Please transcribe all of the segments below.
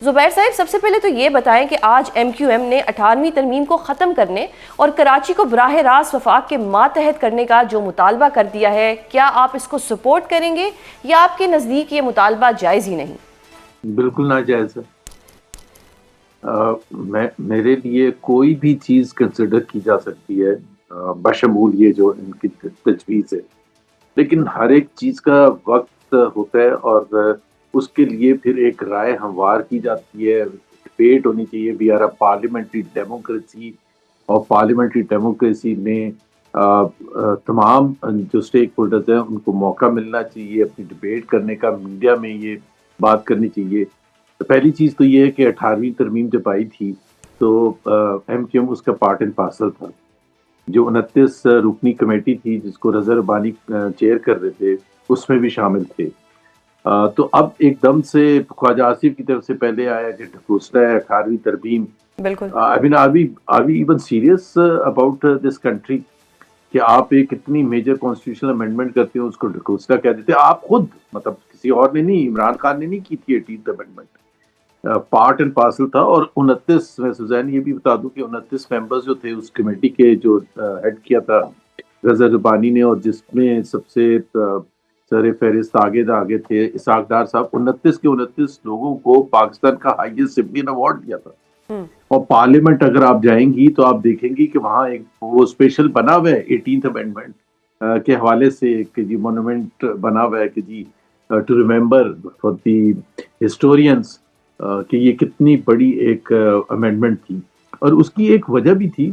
زبیر صاحب، سب سے پہلے تو یہ بتائیں کہ آج ایم کیو ایم نے 18ویں ترمیم کو ختم کرنے اور کراچی کو براہ راست وفاق کے ماتحت کرنے کا جو مطالبہ کر دیا ہے، کیا آپ اس کو سپورٹ کریں گے یا آپ کے نزدیک یہ مطالبہ جائز ہی نہیں؟ بالکل ناجائز ہے۔ میرے لیے کوئی بھی چیز کنسیڈر کی جا سکتی ہے، بشمول یہ جو ان کی تجویز ہے، لیکن ہر ایک چیز کا وقت ہوتا ہے اور اس کے لیے پھر ایک رائے ہموار کی جاتی ہے، ڈبیٹ ہونی چاہیے۔ We are a parliamentary democracy, اور پارلیمنٹری ڈیموکریسی میں تمام جو اسٹیک ہولڈرز ہیں ان کو موقع ملنا چاہیے اپنی ڈبیٹ کرنے کا، میڈیا میں یہ بات کرنی چاہیے۔ پہلی چیز تو یہ ہے کہ 18ویں ترمیم جب آئی تھی تو ایم کیو ایم اس کا پارٹ اینڈ پارسل تھا۔ جو 29 رکنی کمیٹی تھی جس کو رضا ربانی چیئر کر رہے تھے، اس میں بھی شامل تھے۔ تو اب ایک دم سے خواجہ آصف کی طرف سے پہلے آیا کہ ڈھکوسلا ہے 18ویں ترمیم۔ بالکل are we even serious about this country کہ آپ ایک اتنی میجر کانسٹیٹیوشنل امینڈمنٹ کرتے ہو اس کو ڈھکوسلا کہہ دیتے؟ آپ خود، مطلب کسی اور نے نہیں، عمران خان نے نہیں کی تھی 18th amendment, part and parcel تھا۔ اور 29، میں سوزین یہ بھی بتا دوں کہ 29 ممبرز جو تھے اس کمیٹی کے، جو ہیڈ کیا تھا رضا ربانی نے، اور جس میں سب سے سر فہرست آگے تھے اسحاق ڈار صاحب، 29 کے 29 لوگوں کو پاکستان کا ہائیسٹ سویلین ایوارڈ دیا تھا۔ اور پارلیمنٹ اگر آپ جائیں گی تو آپ دیکھیں گی کہ وہاں ایک وہ اسپیشل بنا ہوا ہے 18th امینڈمنٹ کے حوالے سے، کہ جی مونومنٹ بنا ہوا ہے کہ جی to remember for the historians کہ یہ کتنی بڑی ایک امینڈمنٹ تھی۔ اور اس کی ایک وجہ بھی تھی،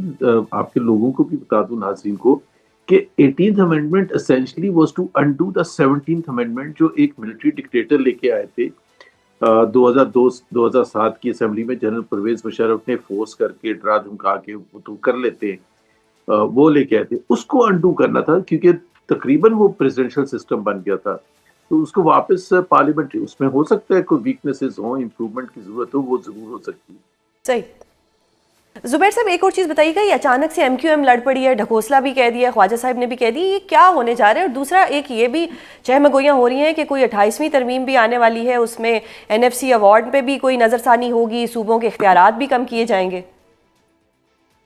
آپ کے لوگوں کو بھی بتا دوں، ناظرین کو، کہ 18th amendment essentially was to undo the 17th amendment جو ایک ملٹری ڈکٹیٹر لے کے آئے تھے 2002-2007 کی اسمبلی میں۔ جنرل پرویز مشرف نے فورس کر کے، ڈرا دھمکا کے وہ تو کر لیتے ہیں، وہ لے کے آئے تھے، اس کو انڈو کرنا تھا کیونکہ تقریباً وہ پریزیڈنشل سسٹم بن گیا تھا۔ تو اس کو واپس پارلیمنٹ، اس میں ہو سکتا ہے کوئی ویکنیسز ہوں، امپروومنٹ کی ضرورت ہو، وہ ضرور ہو سکتی ہے۔ صحیح۔ زبیر صاحب، ایک اور چیز بتائیے گا، یہ اچانک سے ایم کیو ایم لڑ پڑی ہے، ڈھکوسلا بھی کہہ دیا، خواجہ صاحب نے بھی کہہ دی، یہ کیا ہونے جا رہا ہے؟ اور دوسرا ایک یہ بھی چہمگوئیاں ہو رہی ہیں کہ کوئی 28ویں ترمیم بھی آنے والی ہے، اس میں این ایف سی ایوارڈ پہ بھی کوئی نظر ثانی ہوگی، صوبوں کے اختیارات بھی کم کیے جائیں گے۔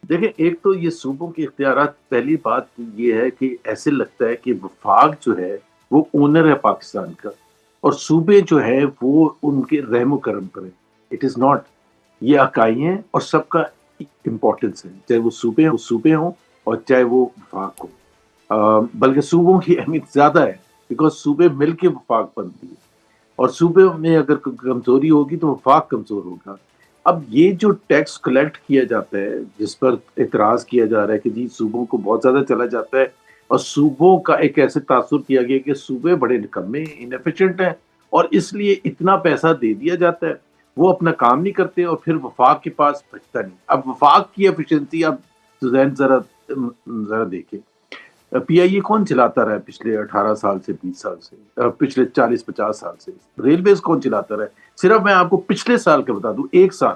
دیکھیں، ایک تو یہ صوبوں کے اختیارات، پہلی بات یہ ہے کہ ایسے لگتا ہے کہ وفاق جو ہے وہ اونر ہے پاکستان کا، اور صوبے جو ہے وہ ان کے رحم و کرم پر ہے۔ اٹ از ناٹ، یہ اکائی ہیں اور سب کا امپورٹنس ہے، چاہے وہ صوبے ہوں اور چاہے وہ وفاق ہو۔ بلکہ صوبوں کی اہمیت زیادہ ہے، بیکاز صوبے مل کے وفاق بنتی ہے، اور صوبے میں اگر کمزوری ہوگی تو وفاق کمزور ہوگا۔ اب یہ جو ٹیکس کلیکٹ کیا جاتا ہے، جس پر اعتراض کیا جا رہا ہے کہ جی صوبوں کو بہت زیادہ چلا جاتا ہے، اور صوبوں کا ایک ایسے تاثر کیا گیا کہ صوبے بڑے نکمے، انیفیشینٹ ہیں، اور اس لیے اتنا پیسہ دے دیا جاتا ہے، وہ اپنا کام نہیں کرتے، اور پھر وفاق کے پاس بچتا نہیں۔ اب وفاق کی ایفیشنسی، اب زین ذرا دیکھیں، پی آئی اے کون چلاتا رہا ہے پچھلے 18 سال سے، 20 سال سے، پچھلے 40-50 سال سے؟ ریلویز کون چلاتا رہا ہے؟ صرف میں آپ کو پچھلے سال کا بتا دوں، ایک سال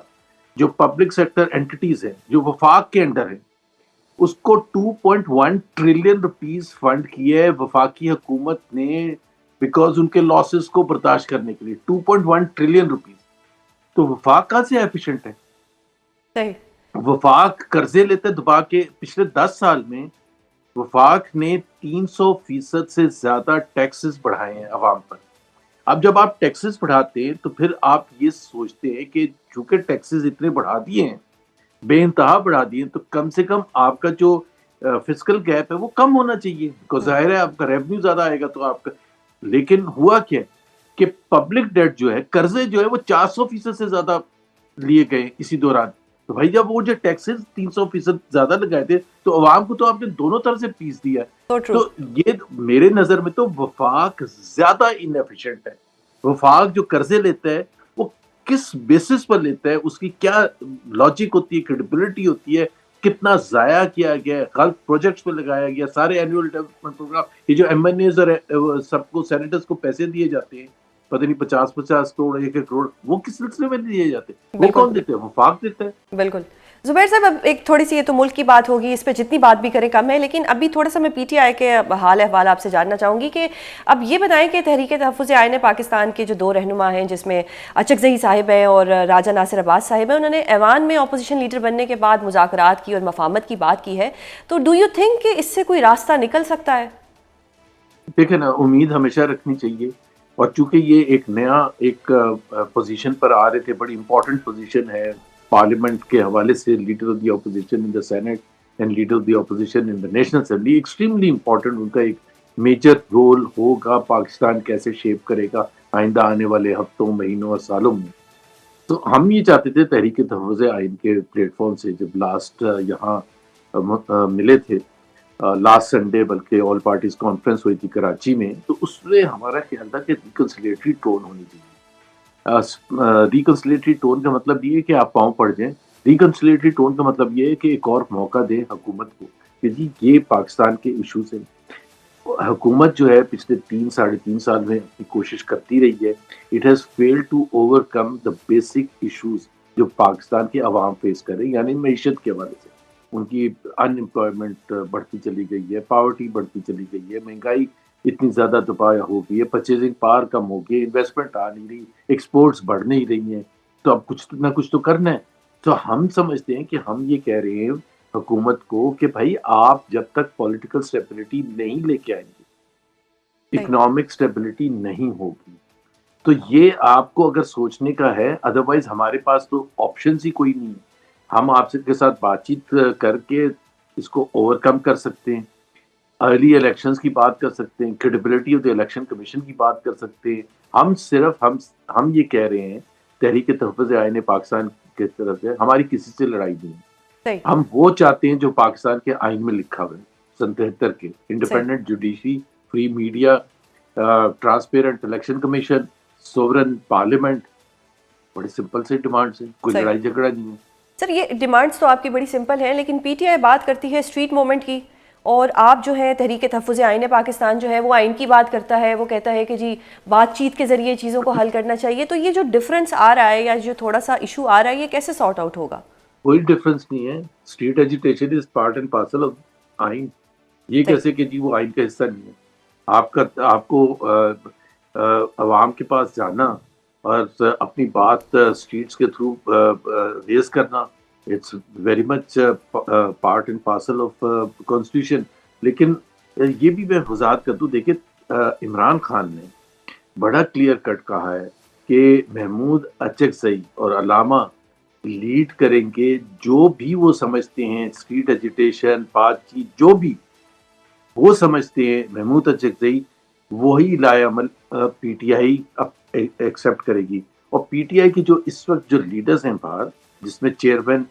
جو پبلک سیکٹر اینٹیز ہیں جو وفاق کے انڈر ہیں، اس کو 2.1 ٹریلین روپیز فنڈ کیا ہے وفاقی حکومت نے، بیکاز ان کے لاسز کو برداشت کرنے کے لیے 2.1 ٹریلین روپیز۔ تو وفاق کہاں سے ایفیشنٹ ہے؟ صحیح۔ وفاق قرضے لیتے دبا کے۔ پچھلے 10 سال میں وفاق نے 300% سے زیادہ ٹیکسز بڑھائے ہیں عوام پر۔ اب جب آپ ٹیکسز بڑھاتے ہیں تو پھر آپ یہ سوچتے ہیں کہ چونکہ ٹیکسز اتنے بڑھا دیے ہیں، بے انتہا بڑھا دیے ہیں، تو کم سے کم آپ کا جو فسکل گیپ ہے وہ کم ہونا چاہیے، کیونکہ ظاہر ہے آپ کا ریونیو زیادہ آئے گا تو آپ کا۔ لیکن ہوا کیا کہ پبلک ڈیٹ جو ہے، قرضے جو ہے، وہ 400% سے زیادہ لیے گئے اسی دوران۔ تو بھائی جب وہ جو ٹیکسز 300% زیادہ لگائے تھے تو عوام کو تو آپ نے دونوں طرف سے پیس دیا ہے۔ تو یہ میرے نظر میں تو وفاق زیادہ انیفیشنٹ ہے۔ وفاق جو قرضے لیتا ہے وہ کس بیسس پر لیتا ہے، اس کی کیا لاجک ہوتی ہے، کریڈیبلٹی ہوتی ہے، کتنا ضائع کیا گیا ہے، غلط پروجیکٹس پہ لگایا گیا، سارے اینوئل ڈیولپمنٹ پروگرام، یہ جو ایم این ایز اور سب کو سینیٹرز کو پیسے دیے جاتے ہیں، پتہ نہیں 50 کروڑ 1 کروڑ، وہ کس سلسلے میں دیے جاتے ہیں؟ وہ بالکل کون دیتے ہیں؟ وفاق دیتا ہے۔ بالکل۔ زبیر صاحب اب ایک تھوڑی سی، یہ تو ملک کی بات ہوگی، اس پہ جتنی بات بھی کریں کم ہے، لیکن ابھی تھوڑا سا میں پی ٹی آئی کے حال احوال آپ سے جاننا چاہوں گی کہ اب یہ بتائیں کہ تحریک تحفظ آئین پاکستان کے جو دو رہنما ہیں، جس میں اچکزئی صاحب ہیں اور راجہ ناصر عباس صاحب ہیں، انہوں نے ایوان میں اپوزیشن لیڈر بننے کے بعد مذاکرات کی اور مفاہمت کی بات کی ہے، تو ڈو یو تھنک کہ اس سے کوئی راستہ نکل سکتا ہے؟ دیکھیں نا، امید ہمیشہ رکھنی چاہیے، اور چونکہ یہ ایک نیا ایک پوزیشن پر آ رہے تھے، بڑی امپورٹنٹ پوزیشن ہے پارلیمنٹ کے حوالے سے، leader of the opposition in the Senate and leader of the opposition in the National Assembly, extremely important, ان کا ایک میجر رول ہوگا، پاکستان کیسے شیپ کرے گا آئندہ آنے والے ہفتوں، مہینوں اور سالوں میں۔ تو ہم یہ چاہتے تھے تحریک تحفظ آئین کے پلیٹ فارم سے، جب لاسٹ یہاں ملے تھے لاسٹ سنڈے، بلکہ آل پارٹیز کانفرنس ہوئی تھی کراچی میں، تو اس میں ہمارا خیال تھا کہ ریکنسلیٹری ٹون ہونی چاہیے۔ ریکنسلیٹری ٹون کا مطلب یہ ہے کہ آپ پاؤں پڑ جائیں، ریکنسلیٹری ٹون کا مطلب یہ ہے کہ ایک اور موقع دیں حکومت کو کہ جی یہ پاکستان کے ایشوز ہیں۔ حکومت جو ہے پچھلے 3 سال میں اپنی کوشش کرتی رہی ہے، it has fail to overcome the basic issues جو پاکستان کے عوام فیس کر رہے ہیں، یعنی معیشت کے حوالے سے ان کی ان امپلائمنٹ بڑھتی چلی گئی ہے، پاورٹی بڑھتی چلی گئی ہے، مہنگائی اتنی زیادہ دبایا ہو گئی ہے، پرچیزنگ پاور کم ہو گئی، انویسٹمنٹ آ نہیں رہی، ایکسپورٹس بڑھ نہیں رہی ہیں، تو اب کچھ نہ کچھ تو کرنا ہے۔ تو ہم سمجھتے ہیں کہ ہم یہ کہہ رہے ہیں حکومت کو کہ بھائی آپ جب تک پولیٹیکل اسٹیبلٹی نہیں لے کے آئیں گے، اکنامک اسٹیبلٹی نہیں ہوگی، تو یہ آپ کو اگر سوچنے کا ہے، ادروائز ہمارے پاس تو آپشنز ہی کوئی نہیں ہے۔ ہم آپ کے ساتھ بات چیت کر کے اس کو اوور کم کر سکتے ہیں، ارلی الیکشنز کی بات کر سکتے ہیں، credibility of the election commission کی بات کر سکتے ہیں۔ ہم یہ کہہ رہے ہیں تحریک تحفظ آئین پاکستان کی طرف سے ہماری کسی سے لڑائی نہیں ہے، ہم وہ چاہتے ہیں جو پاکستان کے آئین میں لکھا ہوا ہے سن 73 کے، independent judiciary, free media, transparent election commission, sovereign parliament, بڑے سمپل سے ڈیمانڈز ہیں، کوئی لڑائی جھگڑا نہیں ہے۔ سر یہ ڈیمانڈز تو آپ کی بڑی سمپل ہیں، لیکن پی ٹی آئی بات کرتی ہے اسٹریٹ موومنٹ کی، اور آپ جو ہے تحریک تحفظ آئین پاکستان جو ہے وہ آئین کی بات کرتا ہے، وہ کہتا ہے کہ جی بات چیت کے ذریعے چیزوں کو حل کرنا چاہیے۔ تو یہ جو ڈفرنس آ رہا ہے یا جو تھوڑا سا ایشو آ رہا ہے، یہ کیسے سارٹ آؤٹ ہوگا؟ کوئی ڈفرنس نہیں ہے، street agitation is part and parcel of آئین۔ یہ کیسے کہ جی وہ آئین کا حصہ نہیں ہے؟ آپ کو عوام کے پاس جانا اور اپنی بات اسٹریٹس کے تھرو ریز کرنا، it's very much part and parcel of constitution. لیکن یہ بھی میں وضاحت کر دوں، دیکھیں عمران خان نے بڑا کلیئر کٹ کہا ہے کہ محمود اچکزئی اور علامہ لیڈ کریں گے جو بھی وہ سمجھتے ہیں، اسٹریٹ ایجیٹیشن، بات چیت جو بھی وہ سمجھتے ہیں محمود اچکزئی، وہی لائے عمل پی ٹی آئی ایکسیپٹ کرے گی۔ اور پی ٹی آئی کی جو اس وقت جو لیڈرز ہیں باہر، جس میں چیئرمین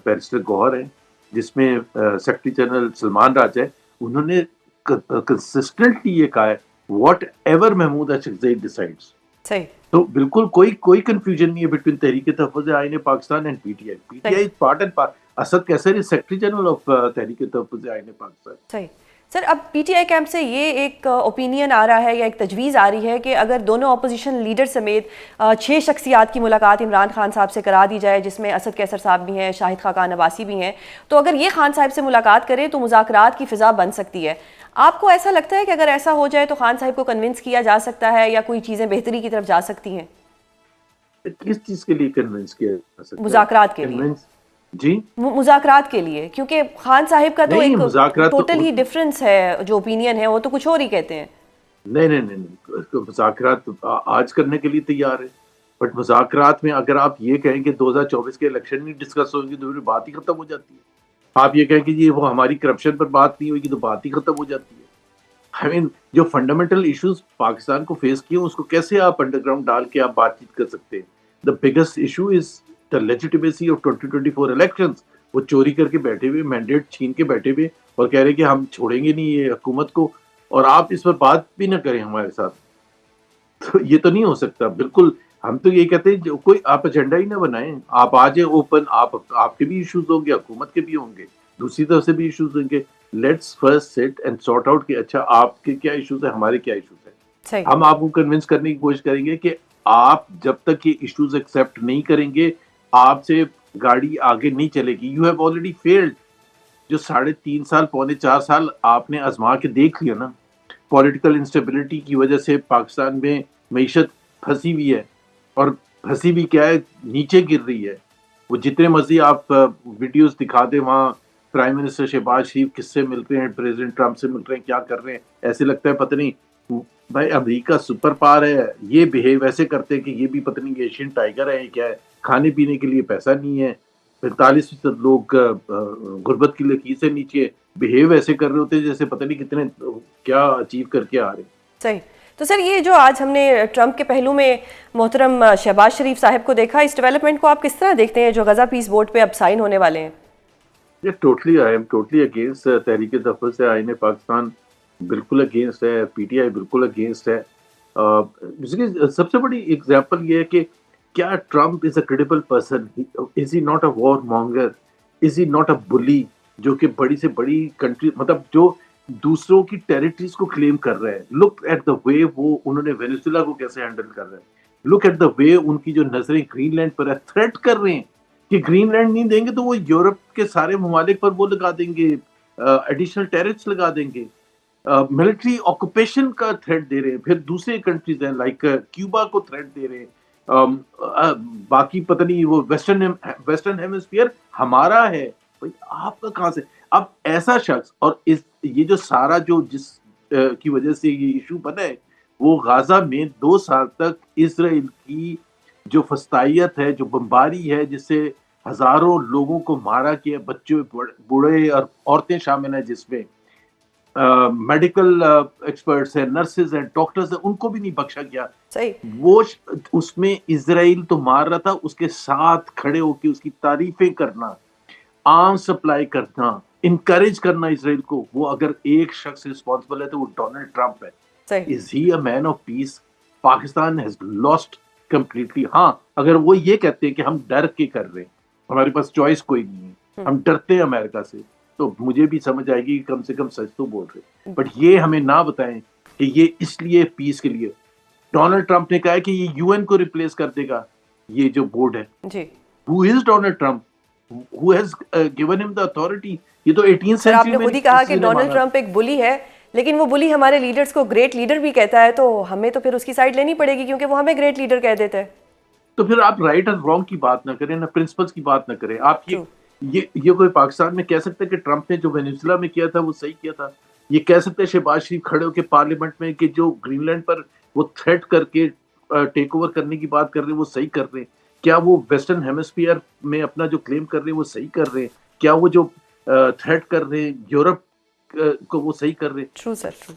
بیرسٹر گوہر ہیں، جس میں سیکرٹری جنرل سلمان راجہ ہے، انہوں نے کنسسٹنٹلی یہ کہا ہے واٹ ایور محمود اچکزئی ڈیسائیڈز۔ صحیح، تو بالکل کوئی کنفیوژن نہیں ہے بٹوین تحریک تحفظ آئین Pakistan and P T I. P T I is part and Asad کیسر از سیکرٹری جنرل آف تحریک تحفظ آئین پاکستان۔ صحیح۔ سر اب پی ٹی آئی کیمپ سے یہ ایک اوپینین آ رہا ہے یا ایک تجویز آ رہی ہے کہ اگر دونوں اپوزیشن لیڈر سمیت 6 شخصیات کی ملاقات عمران خان صاحب سے کرا دی جائے، جس میں اسد کیسر صاحب بھی ہیں، شاہد خاقان عباسی بھی ہیں، تو اگر یہ خان صاحب سے ملاقات کریں تو مذاکرات کی فضا بن سکتی ہے۔ آپ کو ایسا لگتا ہے کہ اگر ایسا ہو جائے تو خان صاحب کو کنونس کیا جا سکتا ہے یا کوئی چیزیں بہتری کی طرف جا سکتی ہیں؟ کس چیز کے لیے کنونس کیا جا سکتا ہے؟ مذاکرات کے لیے جی، مذاکرات کے لیے، کیونکہ خان صاحب کا تو ایک مذاکرات ٹوٹل ہی ڈفرنس ہے، جو اوپینین ہے وہ تو کچھ اور ہی کہتے ہیں۔ نہیں، مذاکرات آج کرنے کے لیے تیار ہے، بٹ مذاکرات میں اگر آپ یہ کہیں کہ 2024 کے الیکشن نہیں ڈسکس ہوگی تو پھر بات ہی ختم ہو جاتی ہے۔ آپ یہ کہیں کہ جی وہ ہماری کرپشن پر بات نہیں ہوگی تو بات ہی ختم ہو جاتی ہے۔ آئی مین جو فنڈامنٹل ایشوز پاکستان کو فیس کیے اس کو کیسے آپ انڈر گراؤنڈ ڈال کے آپ بات چیت کر سکتے ہیں؟ The biggest issue is the legitimacy of 2024 elections. وہ چوری کر کے بیٹھے ہوئے، مینڈیٹ چھین کے بیٹھے ہوئے اور کہہ رہے کہ ہم چھوڑیں گے نہیں یہ حکومت کو، اور آپ اس پر بات بھی نہ کریں ہمارے ساتھ، تو یہ تو نہیں ہو سکتا۔ بالکل ہم تو یہ کہتے ہیں جو کوئی آپ ایجنڈا ہی نہ بنائیں، آپ آ جائیں اوپن، آپ کے بھی ایشوز ہوں گے، حکومت کے بھی ہوں گے، دوسری طرف سے بھی ایشوز ہوں گے۔ لیٹس فرسٹ سٹ اینڈ سارٹ آؤٹ کہ اچھا آپ کے کیا ایشوز ہیں، ہمارے کیا ایشوز ہیں۔ ہم آپ کو کنونس کرنے کی کوشش کریں گے کہ آپ جب تک یہ ایشوز ایکسیپٹ نہیں کریں گے، آپ سے گاڑی آگے نہیں چلے گی. You have already field. جو 3.5 سال 3.25 سال آپ نے آزما کے دیکھ لیا نا, پولیٹیکل انسٹیبلٹی کی وجہ سے پاکستان میں معیشت پھنسی ہوئی ہے, اور پھنسی بھی کیا ہے, نیچے گر رہی ہے. وہ جتنے مرضی آپ ویڈیوز دکھا دیں, وہاں پرائم منسٹر شہباز شریف کس سے مل رہے ہیں, پریزیڈنٹ ٹرمپ سے مل رہے ہیں, کیا کر رہے ہیں, ایسے لگتا ہے پتہ نہیں بھائی امریکہ سپر پاور ہے, یہ بہیو ایسے کرتے ہیں کہ یہ بھی پتہ نہیں ایشین ٹائیگر ہے کیا ہے, کھانے پینے کے لیے پیسہ نہیں ہے, 45% لوگ غربت کی لکیر سے نیچے, بہیو ایسے کر رہے ہوتے ہیں جیسے پتہ نہیں کتنے کیا اچیو کر کے آ رہے ہیں. صحیح. تو سر یہ جو آج ہم نے ٹرمپ کے پہلو میں محترم شہباز شریف صاحب کو دیکھا, اس ڈیولپمنٹ کو آپ کس طرح دیکھتے ہیں جو غزہ پیس بورڈ پہ اب سائن ہونے والے ہیں؟ یہ آئی ایم ٹوٹلی اگینسٹ تحریک تحفظ آئین پاکستان, بالکل اگینسٹ ہے. پی ٹی آئی بالکل اگینسٹ ہے. اس کی سب سے بڑی اگزامپل یہ ہے کہ کیا Trump is a credible person, is he not a warmonger, is he not اے بلی, جو کہ بڑی سے بڑی کنٹری, مطلب جو دوسروں کی ٹیریٹریز کو کلیم کر رہے ہیں. لک ایٹ دا وے وہ انہوں نے وینیزویلا کو کیسے ہینڈل کر رہے ہیں. لک ایٹ دا وے ان کی جو نظریں گرین لینڈ پر ہے, تھریٹ کر رہے ہیں کہ گرین لینڈ نہیں دیں گے تو وہ یورپ کے سارے ممالک پر وہ لگا دیں گے, ایڈیشنل ٹیرفس لگا دیں گے. ملٹری آکوپیشن کا تھریٹ دے رہے ہیں. پھر دوسرے کنٹریز ہیں لائک کیوبا کو تھریٹ دے رہے ہیں. باقی پتہ نہیں وہ ویسٹرن ہیمسفیئر ہمارا ہے. بھائی آپ کا کہاں سے, اب ایسا شخص, اور یہ جو سارا جو جس کی وجہ سے یہ ایشو بنا ہے, وہ غازہ میں 2 سال تک اسرائیل کی جو فسطائیت ہے, جو بمباری ہے, جس سے ہزاروں لوگوں کو مارا کیا, بچے بوڑھے اور عورتیں شامل ہیں, جس میں میڈیکل ایکسپرٹس ہیں, نرسز ہیں, ڈاکٹرز ہیں, ان کو بھی نہیں بخشا گیا. صحیح. وہ اس میں اسرائیل تو مار رہا تھا, اس کے ساتھ کھڑے ہو کے اس کی تعریفیں کرنا, آرمز سپلائی کرنا, انکریج کرنا اسرائیل کو. وہ اگر ایک شخص رسپانسبل ہے تو وہ ڈونلڈ ٹرمپ ہے. صحیح. Is he a man of peace? Pakistan has lost completely. ہاں اگر وہ یہ کہتے ہیں کہ ہم ڈر کے کر رہے ہیں, ہمارے پاس چوائس کوئی نہیں ہے, ہم ڈرتے ہیں امریکہ سے, تو مجھے بھی سمجھ آئے گی کہ کم سے کم سچ تو بول رہے. بٹ یہ ہمیں نہ بتائیں کہ یہ اس لیے پیس کے لیے. ڈونلڈ ٹرمپ نے کہا ہے کہ یہ یو این کو ریپلیس کر دے گا یہ جو بورڈ ہے. جی. Who is Donald Trump? Who has given him the authority? یہ تو 18th سر آپ century نے میں خود ہی کہا کہ ڈونلڈ ٹرمپ ایک بلی ہے, لیکن وہ بلی ہمارے لیڈرز کو گریٹ لیڈر بھی کہتا ہے, تو ہمیں تو پھر اس کی سائڈ لینی پڑے گی کیونکہ وہ ہمیں گریٹ لیڈر کہہ دیتا ہے. تو پھر آپ رائٹ اور رانگ کی بات نہ کریں, نہ پرنسپلز کی بات نہ کریں. آپ یہ کوئی پاکستان میں کہہ سکتے کہ ٹرمپ نے جو وینیزویلا میں کیا تھا وہ صحیح کیا تھا؟ یہ کہہ سکتے شہباز شریف کھڑے ہو کے پارلیمنٹ میں کہ جو گرین لینڈ پر وہ تھریٹ کر کے ٹیک اوور کرنے کی بات کر رہے ہیں وہ صحیح کر رہے ہیں؟ کیا وہ ویسٹرن ہیمسفیئر میں اپنا جو کلیم کر رہے ہیں وہ صحیح کر رہے ہیں؟ کیا وہ جو تھریٹ کر رہے ہیں یورپ کو وہ صحیح کر رہے ہیں؟ ٹرو سر, ٹرو.